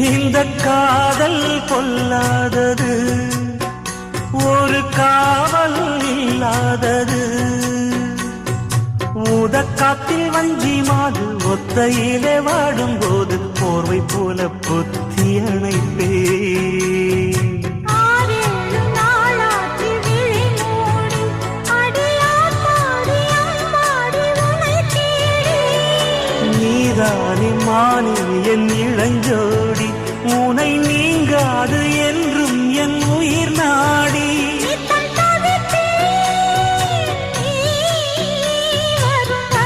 இந்த காதல் பொல்லாதது, ஒரு காவல் இல்லாதது. ஊதக்காத்தில் வஞ்சி மாது ஒத்தையிலே வாடும் போது போர்வை போல பொத்தி அணைப்பே. நீதானே மானி என் இளஞ்சோடி, உனை நீங்காது என்